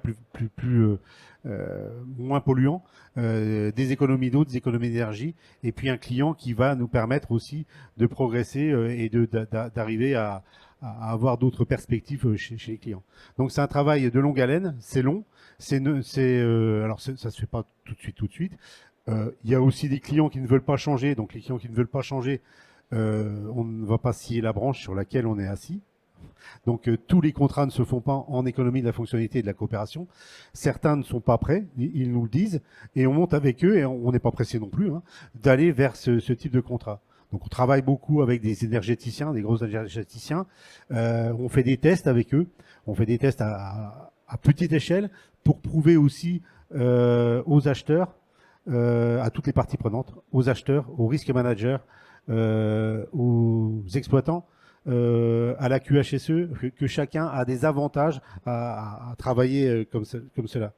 moins polluants, des économies d'eau, des économies d'énergie, et puis un client qui va nous permettre aussi de progresser et d'arriver à avoir d'autres perspectives chez les clients. Donc c'est un travail de longue haleine, c'est long, alors ça se fait pas tout de suite. Il y a aussi des clients qui ne veulent pas changer, donc les clients qui ne veulent pas changer, on ne va pas scier la branche sur laquelle on est assis. Donc tous les contrats ne se font pas en économie de la fonctionnalité et de la coopération. Certains ne sont pas prêts, ils nous le disent, et on monte avec eux, et on n'est pas pressé non plus d'aller vers ce type de contrat. Donc on travaille beaucoup avec des énergéticiens, des gros énergéticiens. On fait des tests avec eux, on fait des tests à petite échelle pour prouver aussi aux acheteurs, à toutes les parties prenantes, aux acheteurs, aux risk managers, aux exploitants, à la QHSE, que chacun a des avantages à travailler comme cela.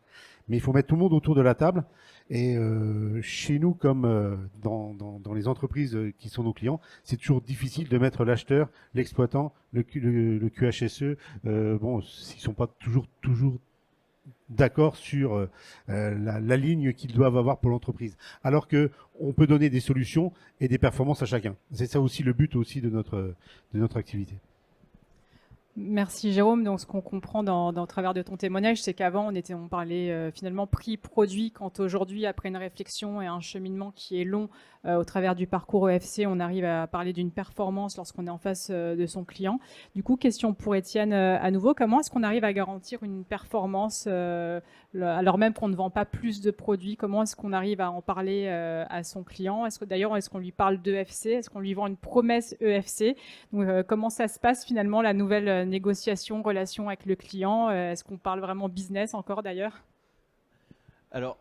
Mais il faut mettre tout le monde autour de la table. Et chez nous, comme dans les entreprises qui sont nos clients, c'est toujours difficile de mettre l'acheteur, l'exploitant, le QHSE. Bon, ils sont pas toujours d'accord sur la ligne qu'ils doivent avoir pour l'entreprise. Alors que on peut donner des solutions et des performances à chacun. C'est ça aussi le but aussi de notre activité. Merci Jérôme. Donc ce qu'on comprend dans travers de ton témoignage, c'est qu'avant on parlait finalement prix-produit, quand aujourd'hui, après une réflexion et un cheminement qui est long au travers du parcours EFC, on arrive à parler d'une performance lorsqu'on est en face de son client. Du coup, question pour Étienne à nouveau, comment est-ce qu'on arrive à garantir une performance alors même qu'on ne vend pas plus de produits? Comment est-ce qu'on arrive à en parler à son client? Est-ce qu'on lui parle d'EFC? Est-ce qu'on lui vend une promesse EFC? Donc, comment ça se passe finalement, la nouvelle négociation, relation avec le client? Est-ce qu'on parle vraiment business encore d'ailleurs? Alors,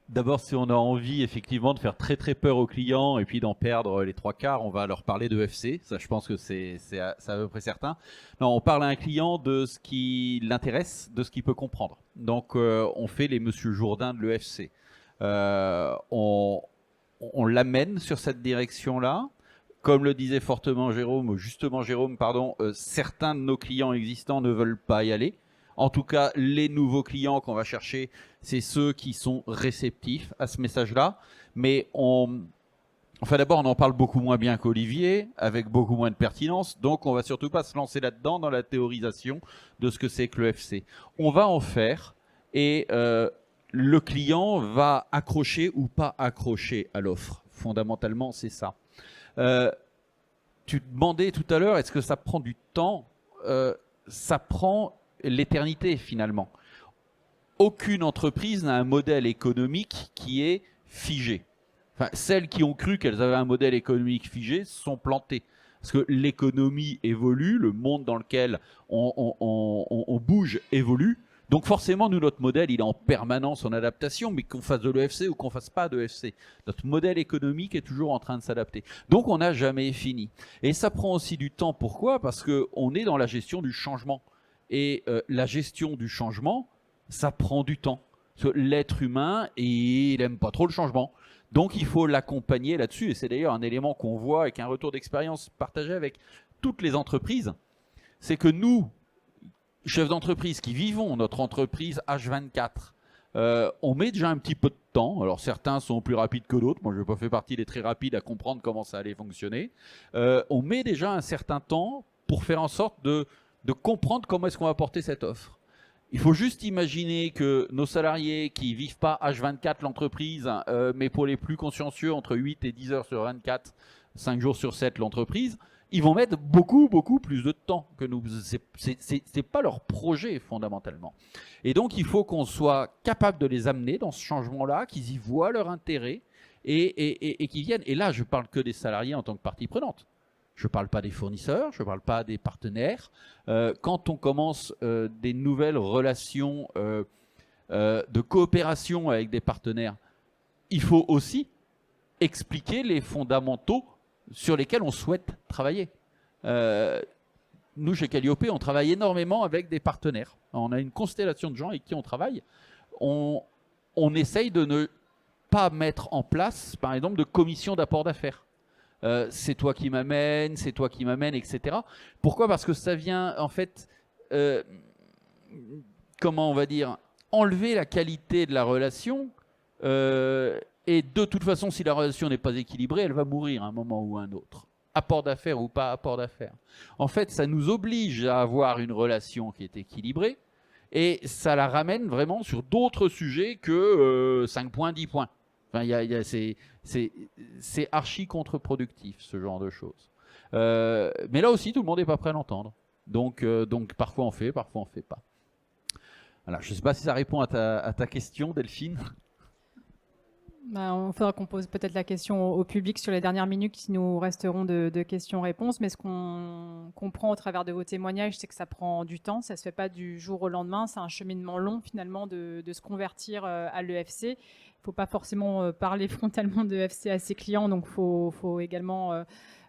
d'abord, si on a envie effectivement de faire très très peur aux clients et puis d'en perdre les trois quarts, on va leur parler de FC. Ça, je pense que c'est à peu près certain. Non, on parle à un client de ce qui l'intéresse, de ce qu'il peut comprendre. Donc, on fait les Monsieur Jourdain de l'EFC. On l'amène sur cette direction-là. Comme le disait justement Jérôme, certains de nos clients existants ne veulent pas y aller. En tout cas, les nouveaux clients qu'on va chercher, c'est ceux qui sont réceptifs à ce message-là. Mais d'abord, on en parle beaucoup moins bien qu'Olivier, avec beaucoup moins de pertinence. Donc, on va surtout pas se lancer là-dedans dans la théorisation de ce que c'est que l'EFC. On va en faire et le client va accrocher ou pas accrocher à l'offre. Fondamentalement, c'est ça. Tu demandais tout à l'heure, est-ce que ça prend du temps? Ça prend l'éternité finalement. Aucune entreprise n'a un modèle économique qui est figé. Enfin, celles qui ont cru qu'elles avaient un modèle économique figé sont plantées. Parce que l'économie évolue, le monde dans lequel on bouge évolue. Donc forcément, nous, notre modèle, il est en permanence en adaptation, mais qu'on fasse de l'EFC ou qu'on fasse pas de l'EFC. Notre modèle économique est toujours en train de s'adapter. Donc on n'a jamais fini. Et ça prend aussi du temps. Pourquoi? Parce qu'on est dans la gestion du changement. Et la gestion du changement, ça prend du temps. L'être humain, il n'aime pas trop le changement. Donc il faut l'accompagner là-dessus. Et c'est d'ailleurs un élément qu'on voit avec un retour d'expérience partagé avec toutes les entreprises. C'est que nous, chefs d'entreprise qui vivons notre entreprise H24, on met déjà un petit peu de temps. Alors certains sont plus rapides que d'autres. Moi, je n'ai pas fait partie des très rapides à comprendre comment ça allait fonctionner. On met déjà un certain temps pour faire en sorte de comprendre comment est-ce qu'on va porter cette offre. Il faut juste imaginer que nos salariés qui vivent pas H24 l'entreprise, mais pour les plus consciencieux, entre 8 et 10 heures sur 24, 5 jours sur 7 l'entreprise, ils vont mettre beaucoup plus de temps que nous. C'est pas leur projet fondamentalement. Et donc il faut qu'on soit capable de les amener dans ce changement-là, qu'ils y voient leur intérêt et qu'ils viennent. Et là, je parle que des salariés en tant que partie prenante. Je ne parle pas des fournisseurs, je ne parle pas des partenaires. Quand on commence des nouvelles relations de coopération avec des partenaires, il faut aussi expliquer les fondamentaux sur lesquels on souhaite travailler. Nous, chez Calliope, on travaille énormément avec des partenaires. On a une constellation de gens avec qui on travaille. On essaye de ne pas mettre en place, par exemple, de commission d'apport d'affaires. C'est toi qui m'amènes, c'est toi qui m'amènes, etc. Pourquoi? Parce que ça vient, en fait, comment on va dire, enlever la qualité de la relation. Et de toute façon, si la relation n'est pas équilibrée, elle va mourir à un moment ou à un autre. Apport d'affaires ou pas apport d'affaires. En fait, ça nous oblige à avoir une relation qui est équilibrée et ça la ramène vraiment sur d'autres sujets que 5 points, 10 points. Enfin, c'est archi contre-productif, ce genre de choses. Mais là aussi, tout le monde n'est pas prêt à l'entendre. Donc parfois on fait, parfois on ne fait pas. Voilà, je ne sais pas si ça répond à ta question, Delphine. Il faudra qu'on pose peut-être la question au public sur les dernières minutes qui nous resteront de questions-réponses. Mais ce qu'on comprend au travers de vos témoignages, c'est que ça prend du temps. Ça ne se fait pas du jour au lendemain. C'est un cheminement long finalement de se convertir à l'EFC. Il ne faut pas forcément parler frontalement de l'EFC à ses clients. Donc il faut également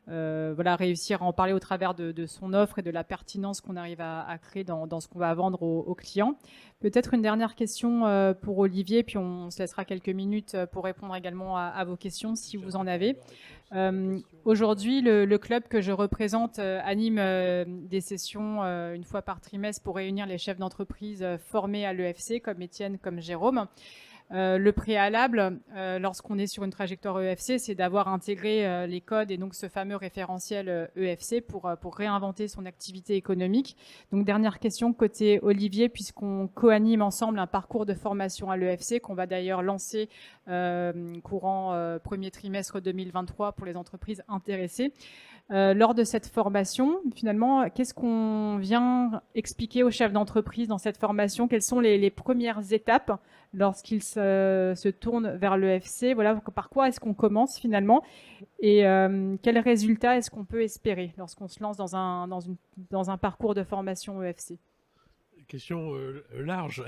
réussir à en parler au travers de son offre et de la pertinence qu'on arrive à créer dans ce qu'on va vendre aux clients. Peut-être une dernière question pour Olivier, puis on se laissera quelques minutes pour répondre également à vos questions si vous en avez. Aujourd'hui, le club que je représente anime des sessions une fois par trimestre pour réunir les chefs d'entreprise formés à l'EFC, comme Étienne, comme Jérôme. Le préalable, lorsqu'on est sur une trajectoire EFC, c'est d'avoir intégré les codes et donc ce fameux référentiel EFC pour réinventer son activité économique. Donc dernière question côté Olivier, puisqu'on co-anime ensemble un parcours de formation à l'EFC qu'on va d'ailleurs lancer courant premier trimestre 2023 pour les entreprises intéressées. Lors de cette formation, finalement, qu'est-ce qu'on vient expliquer aux chefs d'entreprise dans cette formation? Quelles sont les premières étapes lorsqu'ils se tournent vers l'EFC? Voilà, par quoi est-ce qu'on commence finalement? Et quels résultats est-ce qu'on peut espérer lorsqu'on se lance dans un parcours de formation EFC? Question large.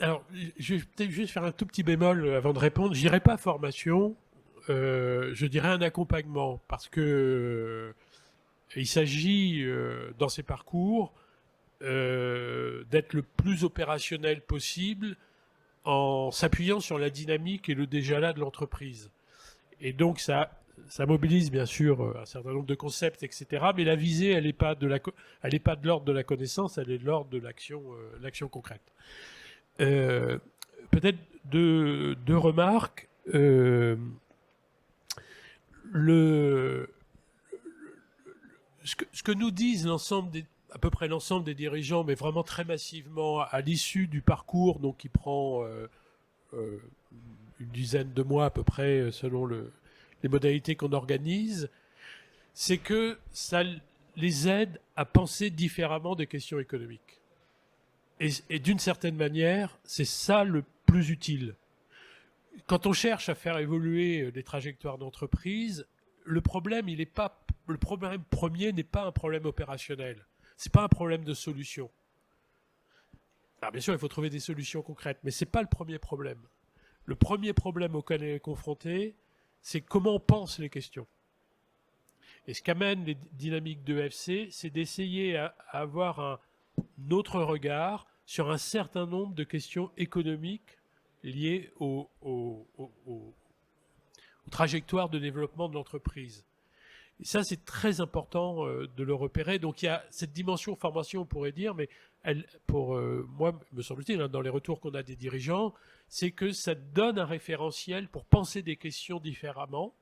Alors, je vais peut-être juste faire un tout petit bémol avant de répondre. Je dirais pas formation, je dirais un accompagnement, parce que il s'agit dans ces parcours d'être le plus opérationnel possible en s'appuyant sur la dynamique et le déjà là de l'entreprise. Et donc ça mobilise bien sûr un certain nombre de concepts, etc. Mais la visée, elle n'est pas de l'ordre de la connaissance, elle est de l'ordre de l'action concrète. Peut-être deux remarques. Ce que nous disent à peu près l'ensemble des dirigeants, mais vraiment très massivement à l'issue du parcours, donc qui prend une dizaine de mois à peu près selon les modalités qu'on organise, c'est que ça les aide à penser différemment des questions économiques. Et d'une certaine manière, c'est ça le plus utile. Quand on cherche à faire évoluer les trajectoires d'entreprise, le problème premier n'est pas un problème opérationnel. C'est pas un problème de solution. Alors bien sûr, il faut trouver des solutions concrètes, mais c'est pas le premier problème. Le premier problème auquel on est confronté, c'est comment on pense les questions. Et ce qu'amènent les dynamiques de FC, c'est d'essayer à avoir un autre regard sur un certain nombre de questions économiques liées aux trajectoires de développement de l'entreprise. Et ça, c'est très important de le repérer. Donc il y a cette dimension formation, on pourrait dire, mais pour moi, me semble-t-il, dans les retours qu'on a des dirigeants, c'est que ça donne un référentiel pour penser des questions différemment,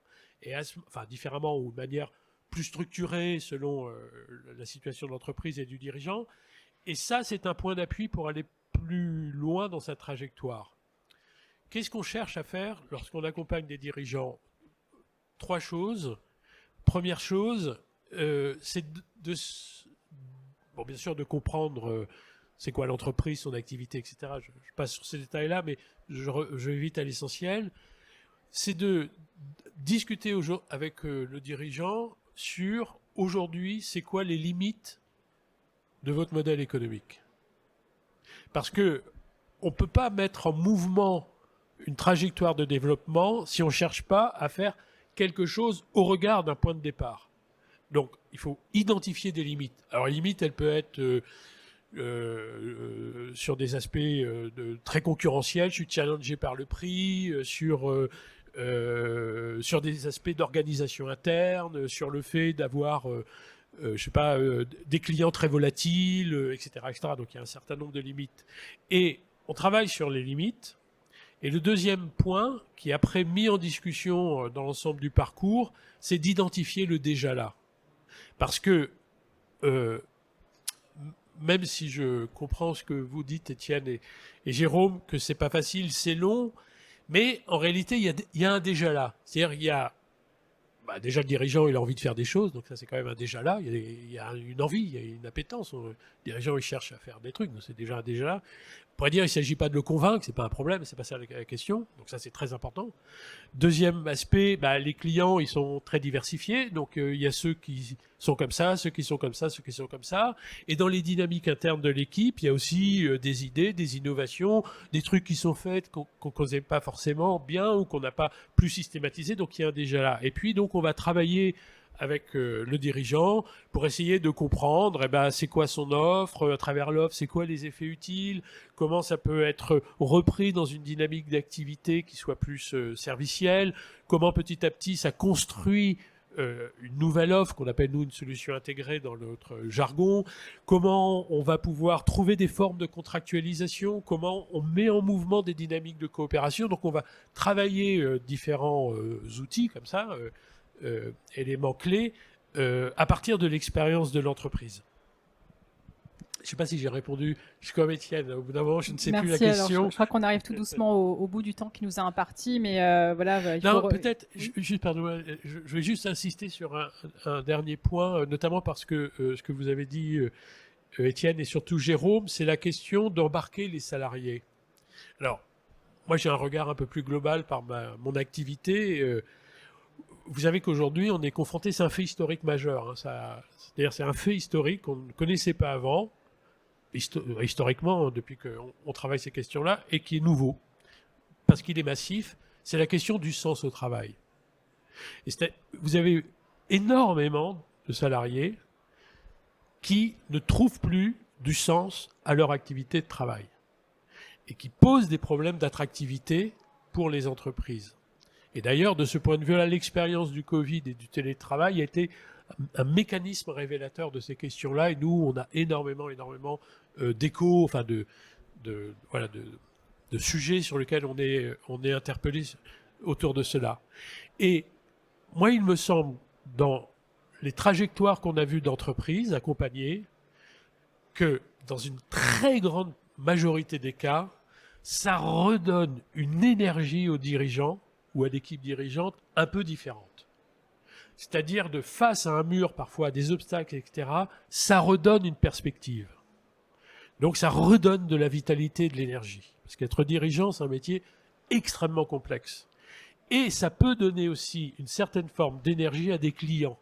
différemment ou de manière plus structurée selon la situation de l'entreprise et du dirigeant. Et ça, c'est un point d'appui pour aller plus loin dans sa trajectoire. Qu'est-ce qu'on cherche à faire lorsqu'on accompagne des dirigeants? 3 choses. Première chose, c'est bien sûr de comprendre c'est quoi l'entreprise, son activité, etc. Je passe sur ces détails-là, mais je vais vite à l'essentiel. C'est de discuter avec le dirigeant sur aujourd'hui, c'est quoi les limites de votre modèle économique. Parce que on ne peut pas mettre en mouvement une trajectoire de développement si on ne cherche pas à faire quelque chose au regard d'un point de départ. Donc, il faut identifier des limites. Alors, les limites, elles peuvent être sur des aspects très concurrentiels. Je suis challengé par le prix, sur des aspects d'organisation interne, sur le fait d'avoir des clients très volatiles, etc., etc. Donc, il y a un certain nombre de limites. Et on travaille sur les limites. Et le deuxième point, qui est après mis en discussion dans l'ensemble du parcours, c'est d'identifier le déjà là. Parce que, même si je comprends ce que vous dites, Étienne et Jérôme, que c'est pas facile, c'est long, mais en réalité, il y a un déjà là. C'est-à-dire, il y a déjà le dirigeant, il a envie de faire des choses, donc ça c'est quand même un déjà là. Il y a une envie, il y a une appétence. Le dirigeant, il cherche à faire des trucs, donc c'est déjà un déjà là. On pourrait dire, il ne s'agit pas de le convaincre, c'est pas un problème, c'est pas ça la question. Donc ça c'est très important. Deuxième aspect, les clients, ils sont très diversifiés, donc il y a ceux qui sont comme ça, ceux qui sont comme ça, ceux qui sont comme ça. Et dans les dynamiques internes de l'équipe, il y a aussi des idées, des innovations, des trucs qui sont faits qu'on ne connaît pas forcément bien ou qu'on n'a pas plus systématisé, donc il y a un déjà là. Et puis donc on va travailler avec le dirigeant pour essayer de comprendre c'est quoi son offre, à travers l'offre, c'est quoi les effets utiles, comment ça peut être repris dans une dynamique d'activité qui soit plus servicielle, comment petit à petit ça construit une nouvelle offre qu'on appelle nous une solution intégrée dans notre jargon, comment on va pouvoir trouver des formes de contractualisation, comment on met en mouvement des dynamiques de coopération. Donc on va travailler différents outils comme ça, éléments clés à partir de l'expérience de l'entreprise. Je ne sais pas si j'ai répondu. Je suis comme Étienne. Au bout d'un moment, je ne sais plus la question. Alors, je crois qu'on arrive tout doucement au bout du temps qui nous a imparti, mais voilà. Peut-être. Pardon, je vais juste insister sur un dernier point, notamment parce que ce que vous avez dit, Étienne, et surtout Jérôme, c'est la question d'embarquer les salariés. Alors, moi, j'ai un regard un peu plus global par mon activité. Vous savez qu'aujourd'hui, on est confronté, c'est un fait historique majeur. C'est-à-dire, c'est un fait historique qu'on ne connaissait pas avant. historiquement, depuis qu'on travaille ces questions-là, et qui est nouveau, parce qu'il est massif, c'est la question du sens au travail. Vous avez énormément de salariés qui ne trouvent plus du sens à leur activité de travail et qui posent des problèmes d'attractivité pour les entreprises. Et d'ailleurs, de ce point de vue-là, l'expérience du Covid et du télétravail a été un mécanisme révélateur de ces questions-là. Et nous, on a énormément d'échos, enfin de sujets sur lesquels on est interpellé autour de cela. Et moi, il me semble, dans les trajectoires qu'on a vues d'entreprises accompagnées, que dans une très grande majorité des cas, ça redonne une énergie aux dirigeants ou à l'équipe dirigeante un peu différente. C'est-à-dire de face à un mur, parfois à des obstacles, etc., ça redonne une perspective. Donc ça redonne de la vitalité et de l'énergie. Parce qu'être dirigeant, c'est un métier extrêmement complexe. Et ça peut donner aussi une certaine forme d'énergie à des clients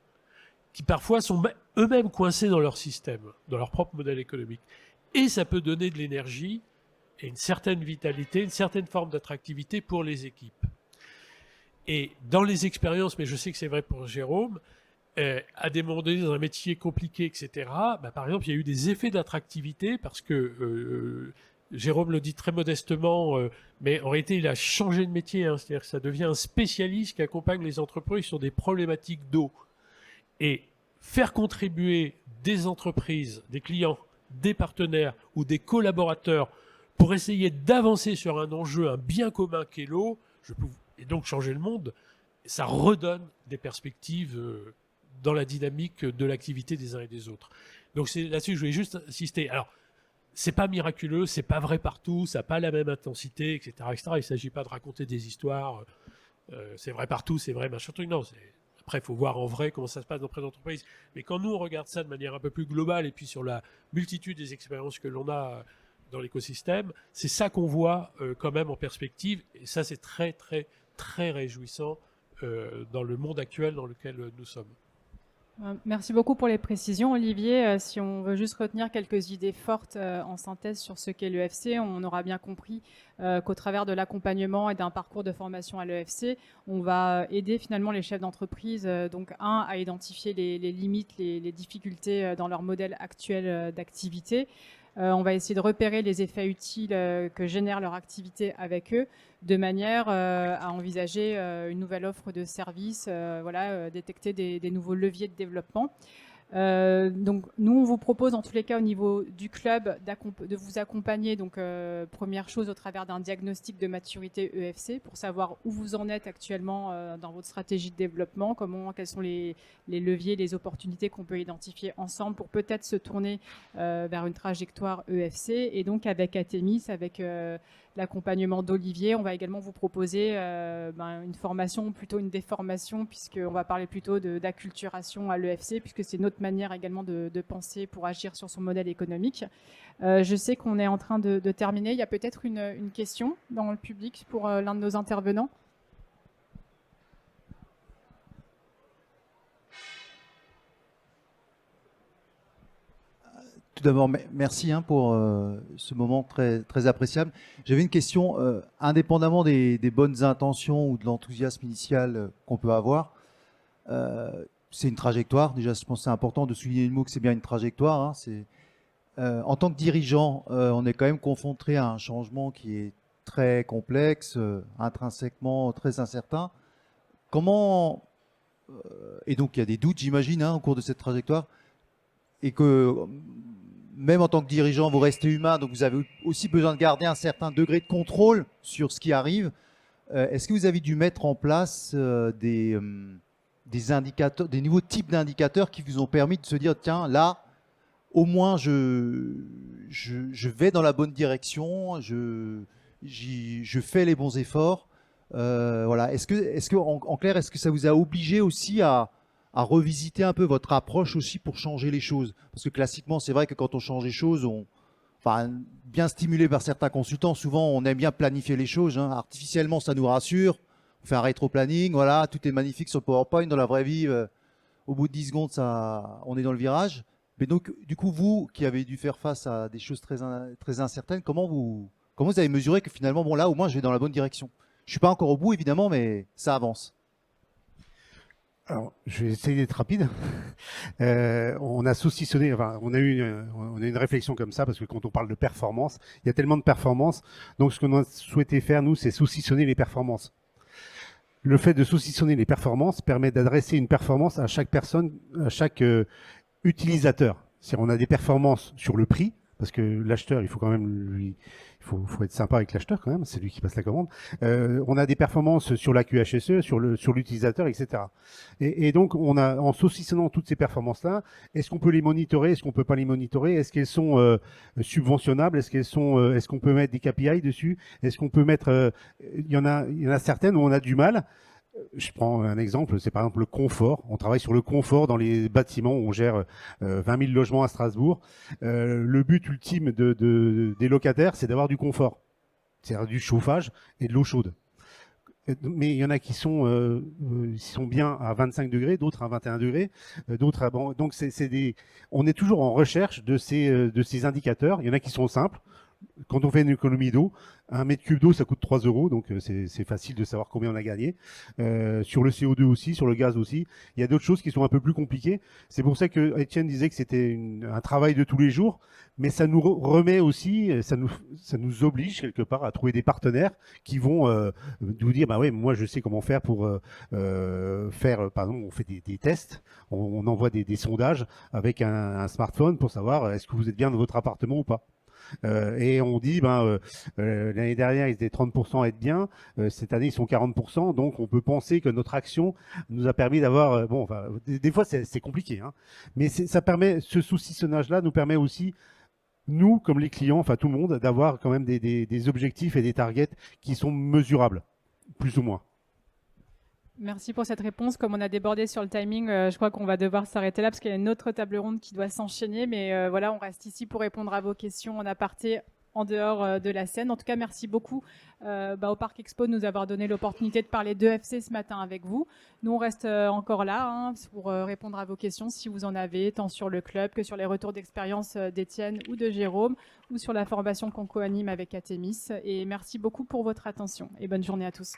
qui parfois sont eux-mêmes coincés dans leur système, dans leur propre modèle économique. Et ça peut donner de l'énergie et une certaine vitalité, une certaine forme d'attractivité pour les équipes. Et dans les expériences, mais je sais que c'est vrai pour Jérôme, à des moments donnés dans un métier compliqué, etc., par exemple, il y a eu des effets d'attractivité parce que Jérôme le dit très modestement, mais en réalité, il a changé de métier. Hein, c'est-à-dire que ça devient un spécialiste qui accompagne les entreprises sur des problématiques d'eau. Et faire contribuer des entreprises, des clients, des partenaires ou des collaborateurs pour essayer d'avancer sur un enjeu, un bien commun qu'est l'eau, et donc changer le monde, ça redonne des perspectives dans la dynamique de l'activité des uns et des autres. Donc c'est là-dessus que je voulais juste insister. Alors, c'est pas miraculeux, c'est pas vrai partout, ça n'a pas la même intensité, etc., etc. Il ne s'agit pas de raconter des histoires, c'est vrai partout, c'est vrai, machin truc. Non, après, il faut voir en vrai comment ça se passe dans les entreprises. Mais quand nous, on regarde ça de manière un peu plus globale, et puis sur la multitude des expériences que l'on a dans l'écosystème, c'est ça qu'on voit quand même en perspective. Et ça, c'est très, très, très réjouissant dans le monde actuel dans lequel nous sommes. Merci beaucoup pour les précisions, Olivier. Si on veut juste retenir quelques idées fortes en synthèse sur ce qu'est l'EFC, on aura bien compris qu'au travers de l'accompagnement et d'un parcours de formation à l'EFC, on va aider finalement les chefs d'entreprise, donc à identifier les limites, les difficultés dans leur modèle actuel d'activité. On va essayer de repérer les effets utiles que génère leur activité avec eux, de manière à envisager une nouvelle offre de services, détecter des nouveaux leviers de développement. Donc nous, on vous propose en tous les cas au niveau du club de vous accompagner. Donc première chose, au travers d'un diagnostic de maturité EFC pour savoir où vous en êtes actuellement dans votre stratégie de développement, quels sont les leviers, les opportunités qu'on peut identifier ensemble pour peut-être se tourner vers une trajectoire EFC. Et donc avec Atemis, avec l'accompagnement d'Olivier, on va également vous proposer une formation, plutôt une déformation, puisqu'on va parler plutôt d'acculturation à l'EFC, puisque c'est notre manière également de penser pour agir sur son modèle économique. Je sais qu'on est en train de terminer. Il y a peut-être une question dans le public pour l'un de nos intervenants. Tout d'abord, merci pour ce moment très, très appréciable. J'avais une question, indépendamment des bonnes intentions ou de l'enthousiasme initial qu'on peut avoir, c'est une trajectoire. Déjà, je pense que c'est important de souligner le mot que c'est bien une trajectoire. Hein. En tant que dirigeant, on est quand même confronté à un changement qui est très complexe, intrinsèquement très incertain. Comment et donc il y a des doutes, j'imagine, hein, au cours de cette trajectoire, et que même en tant que dirigeant, vous restez humain, donc vous avez aussi besoin de garder un certain degré de contrôle sur ce qui arrive. Est-ce que vous avez dû mettre en place des indicateurs, des nouveaux types d'indicateurs qui vous ont permis de se dire, tiens, là, au moins, je vais dans la bonne direction, je fais les bons efforts. Voilà. En clair, est-ce que ça vous a obligé aussi à revisiter un peu votre approche aussi pour changer les choses? Parce que classiquement, c'est vrai que quand on change les choses, bien stimulé par certains consultants, souvent on aime bien planifier les choses. Hein. Artificiellement, ça nous rassure. On fait un rétro-planning, voilà, tout est magnifique sur le PowerPoint. Dans la vraie vie, au bout de 10 secondes, on est dans le virage. Mais donc, du coup, vous qui avez dû faire face à des choses très incertaines, comment vous avez mesuré que finalement, bon là, au moins, je vais dans la bonne direction? Je suis pas encore au bout, évidemment, mais ça avance. Alors, je vais essayer d'être rapide. On a saucissonné, enfin, on a une réflexion comme ça parce que quand on parle de performance, il y a tellement de performances. Donc, ce qu'on a souhaité faire, nous, c'est saucissonner les performances. Le fait de saucissonner les performances permet d'adresser une performance à chaque personne, à chaque utilisateur. C'est-à-dire, on a des performances sur le prix, parce que l'acheteur, il faut quand même faut être sympa avec l'acheteur quand même, c'est lui qui passe la commande. On a des performances sur la QHSE, sur l'utilisateur, etc. Et donc, en saucissonnant toutes ces performances-là, est-ce qu'on peut les monitorer, est-ce qu'on peut pas les monitorer, est-ce qu'elles sont subventionnables, est-ce qu'on peut mettre des KPI dessus, est-ce qu'on peut mettre, il y en a certaines où on a du mal. Je prends un exemple, c'est par exemple le confort. On travaille sur le confort dans les bâtiments où on gère 20 000 logements à Strasbourg. Le but ultime des locataires, c'est d'avoir du confort, c'est-à-dire du chauffage et de l'eau chaude. Mais il y en a qui sont bien à 25 degrés, d'autres à 21 degrés, d'autres à... Bon, donc on est toujours en recherche de ces indicateurs. Il y en a qui sont simples. Quand on fait une économie d'eau, un mètre cube d'eau, ça coûte 3 euros, donc c'est facile de savoir combien on a gagné. Sur le CO2 aussi, sur le gaz aussi. Il y a d'autres choses qui sont un peu plus compliquées. C'est pour ça que Étienne disait que c'était un travail de tous les jours, mais ça nous remet aussi, ça nous oblige quelque part à trouver des partenaires qui vont nous dire, bah ouais, moi je sais comment faire pour faire, par exemple, on fait des tests, on envoie des sondages avec un smartphone pour savoir est-ce que vous êtes bien dans votre appartement ou pas. Et on dit, l'année dernière, ils étaient 30% à être bien. Cette année, ils sont 40%. Donc, on peut penser que notre action nous a permis d'avoir... des fois, c'est compliqué. Hein, mais ça permet, ce saucissonnage-là nous permet aussi, nous, comme les clients, enfin tout le monde, d'avoir quand même des objectifs et des targets qui sont mesurables, plus ou moins. Merci pour cette réponse. Comme on a débordé sur le timing, je crois qu'on va devoir s'arrêter là parce qu'il y a une autre table ronde qui doit s'enchaîner. Mais voilà, on reste ici pour répondre à vos questions en aparté, en dehors de la scène. En tout cas, merci beaucoup au Parc Expo de nous avoir donné l'opportunité de parler d'EFC ce matin avec vous. Nous, on reste encore là pour répondre à vos questions si vous en avez, tant sur le club que sur les retours d'expérience d'Étienne ou de Jérôme ou sur la formation qu'on co-anime avec Atemis. Et merci beaucoup pour votre attention et bonne journée à tous.